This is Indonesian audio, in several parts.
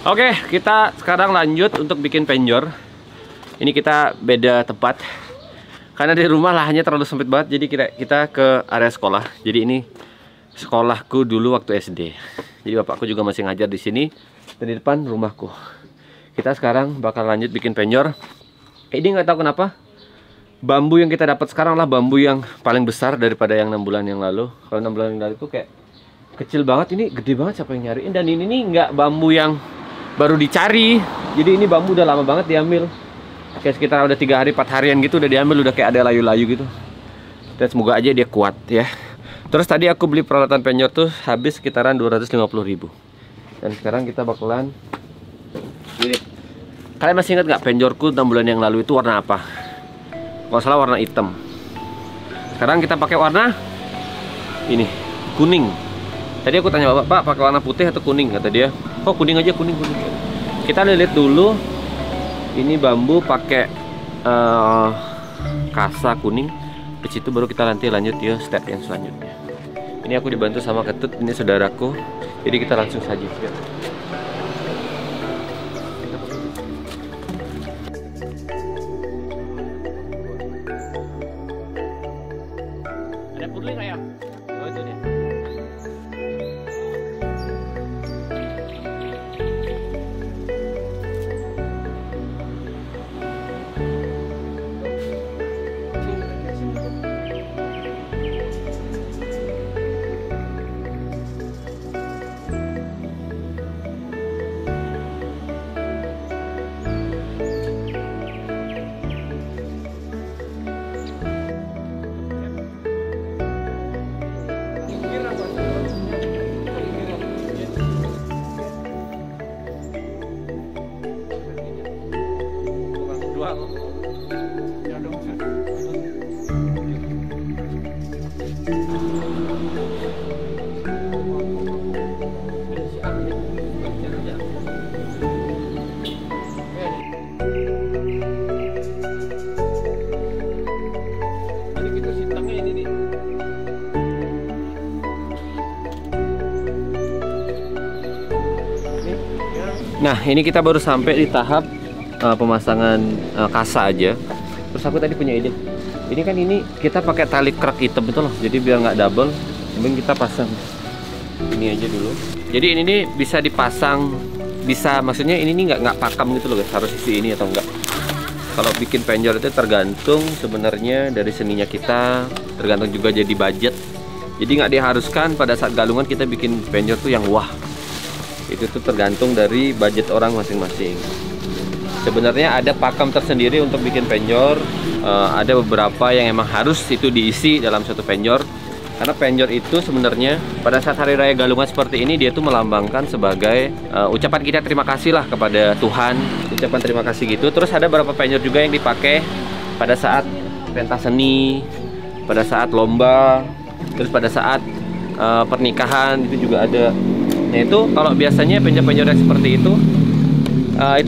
Oke, kita sekarang lanjut untuk bikin penjor. Ini kita beda tempat karena di rumah lahannya terlalu sempit banget. Jadi kita ke area sekolah. Jadi ini sekolahku dulu waktu SD. Jadi bapakku juga masih ngajar di sini dan di depan rumahku. Kita sekarang bakal lanjut bikin penjor. Ini nggak tahu kenapa bambu yang kita dapat sekarang lah bambu yang paling besar daripada yang 6 bulan yang lalu. Kalau 6 bulan yang lalu itu kayak kecil banget, ini gede banget, siapa yang nyariin. Dan ini nih nggak bambu yang baru dicari, jadi ini bambu udah lama banget diambil, kayak sekitar udah 3 hari 4 harian gitu udah diambil, udah kayak ada layu-layu gitu. Dan semoga aja dia kuat ya. Terus tadi aku beli peralatan penjor tuh habis sekitaran 250.000. Dan sekarang kita bakalan ini. Kalian masih ingat nggak penjorku 6 bulan yang lalu itu warna apa? Kalau salah warna hitam. Sekarang kita pakai warna ini, kuning. Tadi aku tanya bapak, pakai warna putih atau kuning? Kata dia, oh kuning aja, kuning. Kita lihat dulu. Ini bambu pakai kasa kuning. Di situ baru kita nanti lanjut ya step yang selanjutnya. Ini aku dibantu sama Ketut, ini saudaraku. Jadi kita langsung saja. Ya. Ada pudling nggak ya? Oh itu dia. Nah, ini kita baru sampai di tahap pemasangan kasa aja. Terus aku tadi punya ide. Ini kan ini kita pakai tali krek hitam itu loh. Jadi biar nggak double, mending kita pasang ini aja dulu. Jadi ini nih bisa dipasang, bisa maksudnya ini nih nggak pakam gitu loh guys. Harus isi ini atau enggak. Kalau bikin penjor itu tergantung sebenarnya dari seninya kita, tergantung juga jadi budget. Jadi nggak diharuskan pada saat galungan kita bikin penjor tuh yang wah. Itu tuh tergantung dari budget orang masing-masing. Sebenarnya ada pakem tersendiri untuk bikin penjor. Ada beberapa yang emang harus itu diisi dalam satu penjor. Karena penjor itu sebenarnya pada saat hari raya galungan seperti ini dia tuh melambangkan sebagai ucapan kita terima kasih lah kepada Tuhan. Ucapan terima kasih gitu. Terus ada beberapa penjor juga yang dipakai pada saat pentas seni, pada saat lomba, terus pada saat pernikahan itu juga ada. Nah itu kalau biasanya penjor-penjor yang seperti itu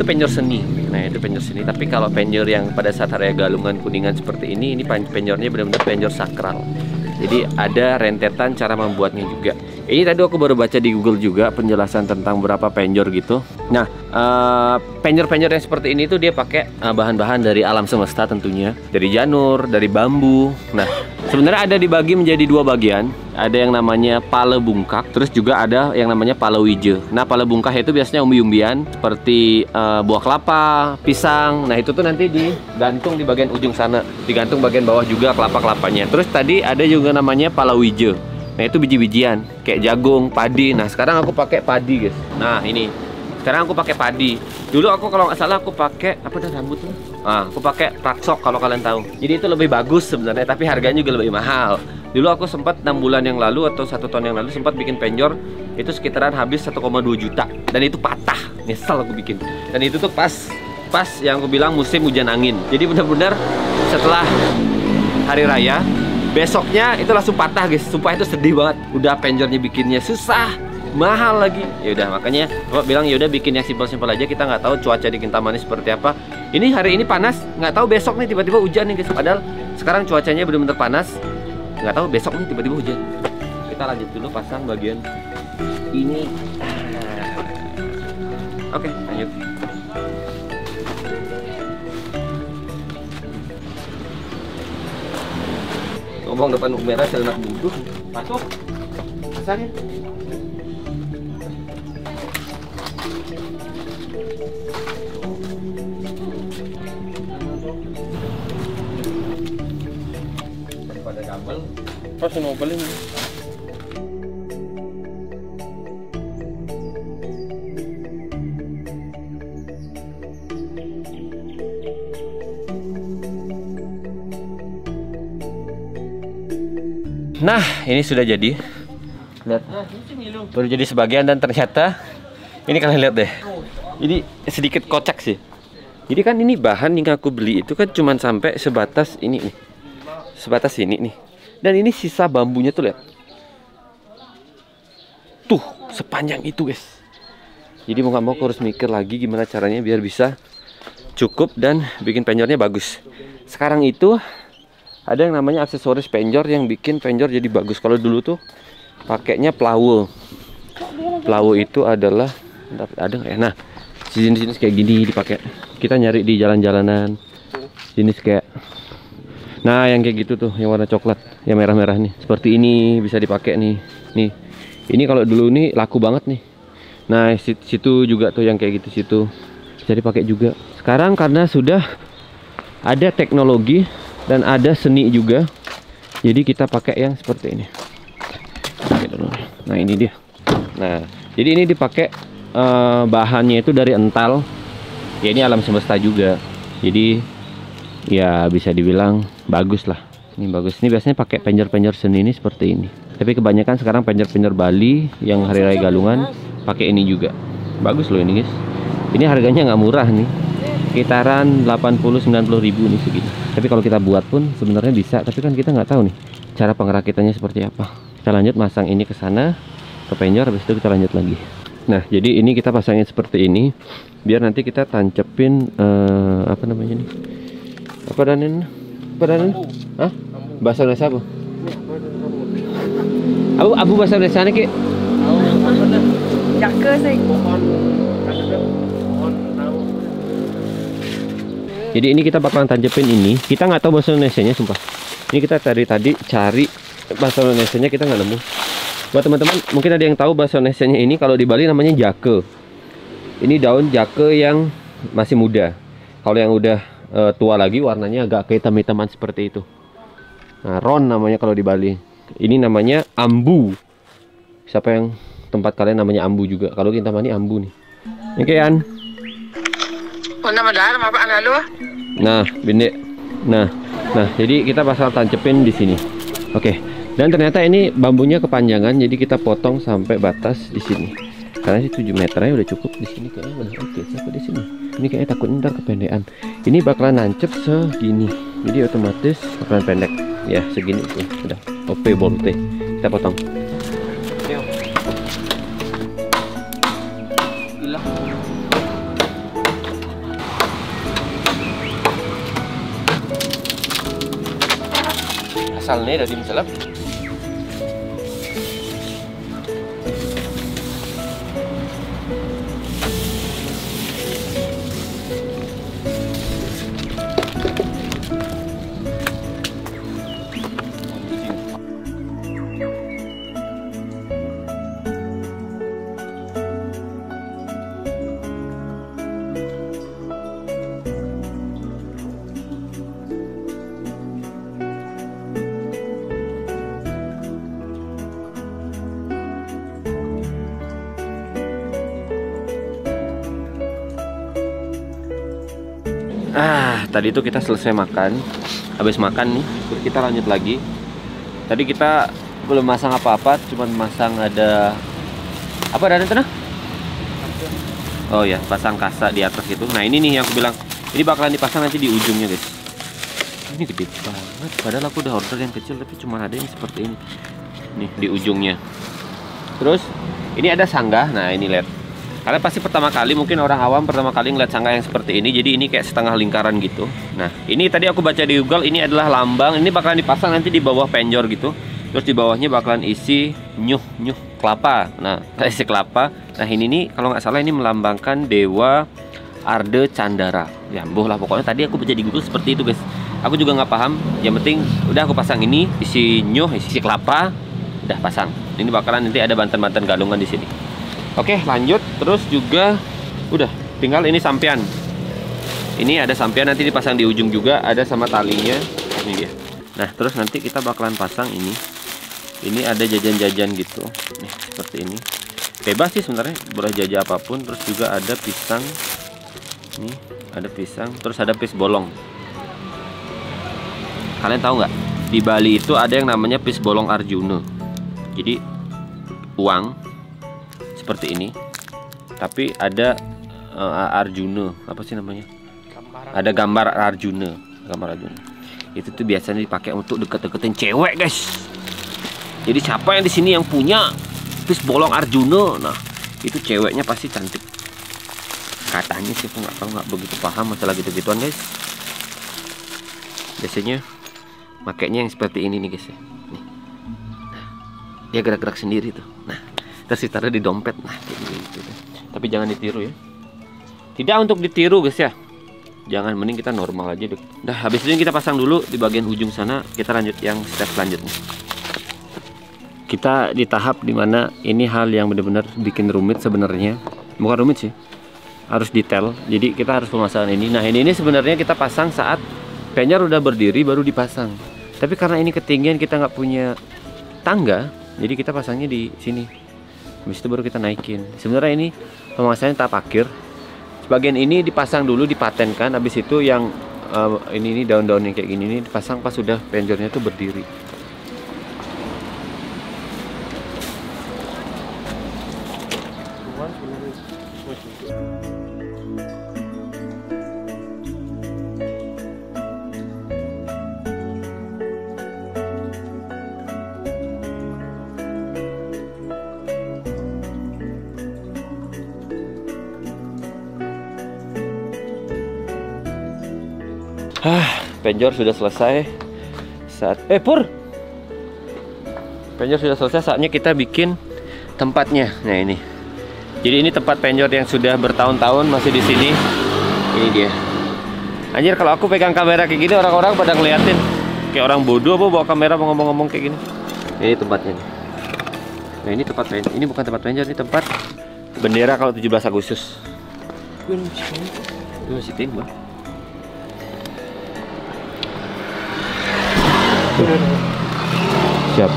penjor seni. Nah itu penjor seni. Tapi kalau penjor yang pada saat area galungan kuningan seperti ini penjornya benar-benar penjor sakral. Jadi ada rentetan cara membuatnya juga. Ini tadi aku baru baca di Google juga penjelasan tentang berapa penjor gitu. Nah penjor-penjor yang seperti ini tuh dia pakai bahan-bahan dari alam semesta tentunya, dari janur, dari bambu. Nah sebenarnya ada dibagi menjadi 2 bagian. Ada yang namanya pale bungkak, terus juga ada yang namanya pale wije. Nah pale bungkak itu biasanya umbi-umbian seperti buah kelapa, pisang. Nah itu tuh nanti digantung di bagian ujung sana, digantung bagian bawah juga kelapa-kelapanya. Terus tadi ada juga namanya pale wije. Nah itu biji-bijian kayak jagung, padi. Nah sekarang aku pakai padi guys. Nah ini sekarang aku pakai padi. Dulu aku kalau nggak salah aku pakai apa dah rambut tuh? Aku pakai raksok kalau kalian tahu. Jadi itu lebih bagus sebenarnya, tapi harganya juga lebih mahal. Dulu aku sempat 6 bulan yang lalu atau 1 tahun yang lalu sempat bikin penjor itu sekitaran habis 1,2 juta dan itu patah. Nyesel aku bikin. Dan itu tuh pas yang aku bilang musim hujan angin. Jadi benar-benar setelah hari raya besoknya itu langsung patah guys. Sumpah itu sedih banget. Udah penjornya bikinnya susah, mahal lagi. Ya udah makanya bapak bilang ya udah bikin yang simpel-simpel aja. Kita nggak tahu cuaca di Kintamani seperti apa. Ini hari ini panas, nggak tahu besok nih tiba-tiba hujan nih guys. Padahal sekarang cuacanya benar-benar panas. Nggak tahu besok nih tiba-tiba hujan. Kita lanjut dulu pasang bagian ini. Oke, lanjut. Ngomong depan merah celana bodoh. Masuk. Asalnya. Daripada double. Pas nobel ini. Nah, ini sudah jadi. Lihat. Baru jadi sebagian dan ternyata ini kalian lihat deh. Ini sedikit kocak sih. Jadi kan ini bahan yang aku beli itu kan cuman sampai sebatas ini nih. Sebatas ini nih. Dan ini sisa bambunya tuh lihat. Tuh, sepanjang itu, guys. Jadi mau nggak mau aku harus mikir lagi gimana caranya biar bisa cukup dan bikin penjornya bagus. Sekarang itu ada yang namanya aksesoris penjor yang bikin penjor jadi bagus. Kalau dulu tuh pakainya pelawu. Pelawu itu adalah ada nggak ya? Nah, jenis-jenis kayak gini dipakai. Kita nyari di jalan-jalanan. Jenis kayak, nah yang kayak gitu tuh, yang warna coklat, yang merah-merah nih. Seperti ini bisa dipakai nih. Nih, ini kalau dulu nih laku banget nih. Nah, situ juga tuh yang kayak gitu situ bisa dipakai juga. Sekarang karena sudah ada teknologi dan ada seni juga, jadi kita pakai yang seperti ini. Nah ini dia. Nah jadi ini dipakai bahannya itu dari ental. Ya ini alam semesta juga. Jadi ya bisa dibilang bagus lah. Ini bagus. Ini biasanya pakai penjor-penjor seni ini seperti ini. Tapi kebanyakan sekarang penjor-penjor Bali yang hari raya Galungan pakai ini juga. Bagus loh ini guys. Ini harganya nggak murah nih. Sekitaran 80-90 ribu nih segini. Tapi kalau kita buat pun sebenarnya bisa, tapi kan kita nggak tahu nih cara pengerakitannya seperti apa. Kita lanjut masang ini ke sana, ke penjor, habis itu kita lanjut lagi. Nah, jadi ini kita pasangin seperti ini, biar nanti kita tancepin apa namanya nih? Apa danin? Apa danin? Hah? Bahasa Indonesia apa? Abu bahasa Indonesia nih ki? Jaka sih. Jadi ini kita bakalan tancepin ini. Kita nggak tahu bahasa Indonesianya sumpah. Ini kita tadi cari bahasa Indonesianya kita nggak nemu. Buat teman-teman mungkin ada yang tahu bahasa Indonesianya ini, kalau di Bali namanya jake. Ini daun jake yang masih muda. Kalau yang udah tua lagi warnanya agak kehitam-hitaman seperti itu. Nah, ron namanya kalau di Bali. Ini namanya ambu. Siapa yang tempat kalian namanya ambu juga? Kalau kita mani ambu nih. Ini kayak nah, bende. Nah, jadi kita pasal tancepin di sini. Oke. Dan ternyata ini bambunya kepanjangan, jadi kita potong sampai batas di sini. Karena sih 7 meternya udah cukup di sini kayaknya udah oke. Sampai di sini. Ini kayaknya takut ntar kependekan. Ini bakalan nancep segini. Jadi otomatis bakalan pendek. Ya, segini tuh. Udah. OP bolte. Kita potong. Asalnya dari misalnya tadi itu kita selesai makan. Habis makan nih, kita lanjut lagi. Tadi kita belum masang apa-apa, cuman masang ada apa ada tanah? Oh ya, pasang kasa di atas gitu. Nah, ini nih yang aku bilang, ini bakalan dipasang nanti di ujungnya, guys. Ini gede banget, padahal aku udah order yang kecil tapi cuma ada yang seperti ini. Nih di ujungnya. Terus ini ada sanggah. Nah, ini lihat. Kalian pasti pertama kali, mungkin orang awam pertama kali ngeliat sanggah yang seperti ini. Jadi ini kayak setengah lingkaran gitu. Nah, ini tadi aku baca di Google, ini adalah lambang. Ini bakalan dipasang nanti di bawah penjor gitu. Terus di bawahnya bakalan isi nyuh kelapa. Nah, isi kelapa. Nah, ini nih kalau nggak salah ini melambangkan dewa Arde Candara. Ya, boh lah pokoknya tadi aku baca di Google seperti itu, guys. Aku juga nggak paham. Yang penting udah aku pasang ini, isi nyoh, isi kelapa, udah pasang. Ini bakalan nanti ada banten-banten galungan di sini. Oke, lanjut. Terus juga udah tinggal ini sampean. Ini ada sampean nanti dipasang di ujung juga, ada sama talinya. Ini dia. Nah, terus nanti kita bakalan pasang ini. Ini ada jajan-jajan gitu. Nih, seperti ini. Bebas sih sebenarnya, boleh jajah apapun. Terus juga ada pisang. Nih, ada pisang. Terus ada pis bolong. Kalian tahu nggak? Di Bali itu ada yang namanya pis bolong Arjuna. Jadi uang seperti ini. Tapi ada Arjuna. Apa sih namanya? Ada gambar Arjuna. Gambar Arjuna. Itu tuh biasanya dipakai untuk deket-deketin cewek, guys. Jadi siapa yang di sini yang punya pis bolong Arjuna, nah itu ceweknya pasti cantik. Katanya sih, aku nggak tahu, nggak begitu paham masalah gitu-gituan, guys. Biasanya makainya yang seperti ini nih, guys ya. Nih. Nah, dia gerak-gerak sendiri tuh. Nah, terus ditaruh di dompet. Nah, kayak gitu. Tapi jangan ditiru ya. Tidak untuk ditiru, guys ya. Jangan, mending kita normal aja deh. Dah, habis itu kita pasang dulu di bagian ujung sana. Kita lanjut yang step selanjutnya. Kita di tahap dimana ini hal yang benar-benar bikin rumit sebenarnya. Bukan rumit sih, harus detail. Jadi kita harus pemasangan ini. Nah, ini sebenarnya kita pasang saat penyor udah berdiri baru dipasang. Tapi karena ini ketinggian, kita nggak punya tangga, jadi kita pasangnya di sini. Habis itu baru kita naikin. Sebenarnya ini pemasangannya tahap akhir. Sebagian ini dipasang dulu, dipatenkan. Habis itu yang ini daun-daun yang kayak gini ini dipasang pas sudah penjornya tuh berdiri. Penjor sudah selesai. Penjor sudah selesai, saatnya kita bikin tempatnya. Nah, ini. Jadi ini tempat penjor yang sudah bertahun-tahun masih di sini. Ini dia. Anjir, kalau aku pegang kamera kayak gini orang-orang pada ngeliatin kayak orang bodoh apa bawa kamera mau ngomong-ngomong kayak gini. Ini tempatnya nih. Nah, ini tempat penjor. Ini bukan tempat penjor, ini tempat bendera kalau 17 Agustus. Itu masih timbul. Siap.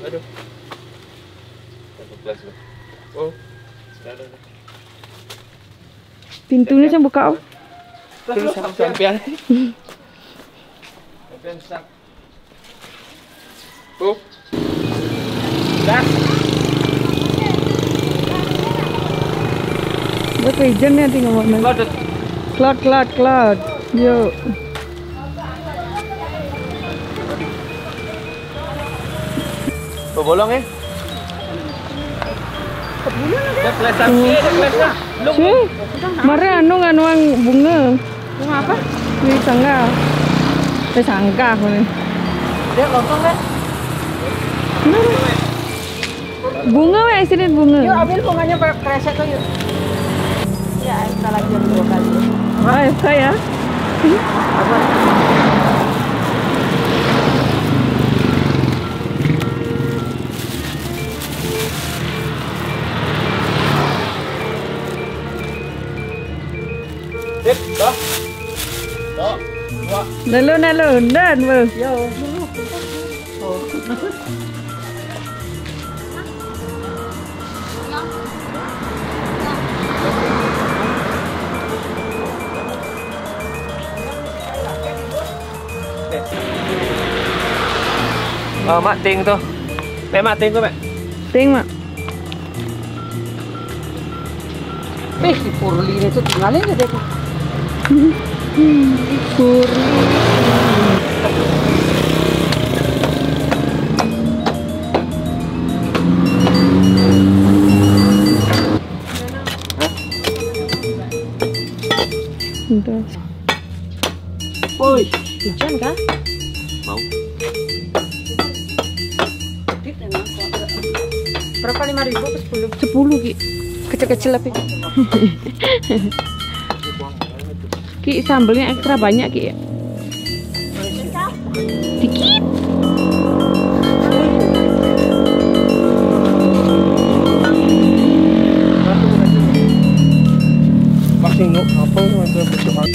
Aduh. Oh. Pintunya saya buka. Sampean. Sampean sak. Oh. Gas. Berapa hujan ya tinggal mana? Cloud. Yuk. Bolong ya? Ada plesan sih, ada plesan. Sih, mari anu nganuang bunga. Bunga apa? Ini sangga. Sangka aku nih. Dia lontong kan? Bunga weh, sini bunga. Yuk ambil bunganya kresek tuh yuk. Ya, kita lanjut 2 kali. Ayo, saya. Apa? Sip, dah. Dah. Dua. Nalo, dan bang. Yo, dulu. Oh. Mak ting tuh. Mak ting tuh, Mak. Ting mak. Si Purli itu tinggalin aja deh. Purli. Woi. Hujan kah? Mau? Berapa 5.000 ke 10? 10 Ki. Kecil-kecil tapi. Ki sambelnya ekstra banyak Ki ya. Dikit. Masih nggak apa ada besok.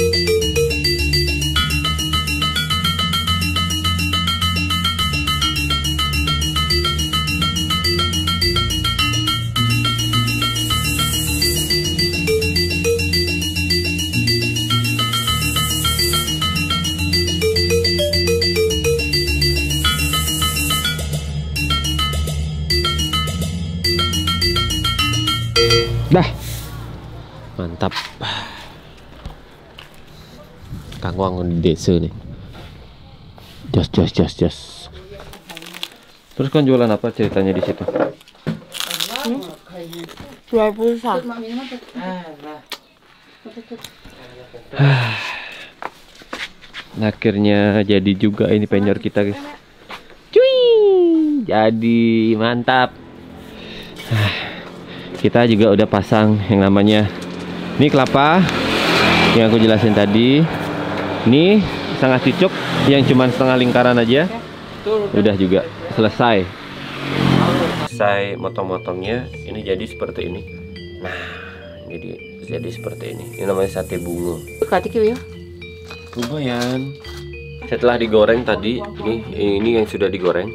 Dah. Mantap. Kangwang di desa nih. Jos. Terus kan jualan apa ceritanya di situ? Jual pulsa. Akhirnya jadi juga ini penyor kita, guys. Cuy, jadi mantap. Kita juga udah pasang yang namanya ini kelapa yang aku jelasin tadi. Ini sangat cucuk yang cuman setengah lingkaran aja. Udah juga selesai. Selesai motong-motongnya, ini jadi seperti ini. Nah, ini jadi seperti ini. Ini namanya sate bungo. Kati ya. Lumayan. Setelah digoreng tadi, ini yang sudah digoreng.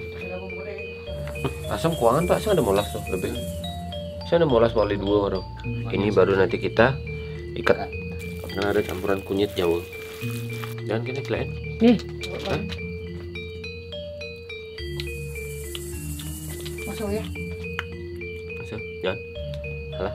Asam kuangan Pak, saya ada molas tuh lebih. Saya ada molas wali 2 orang. Ini baru nanti kita ikat. Karena ada campuran kunyit jauh. Jangan kena kalian. Nih. Hah? Masuk ya. Masuk, jangan. Salah.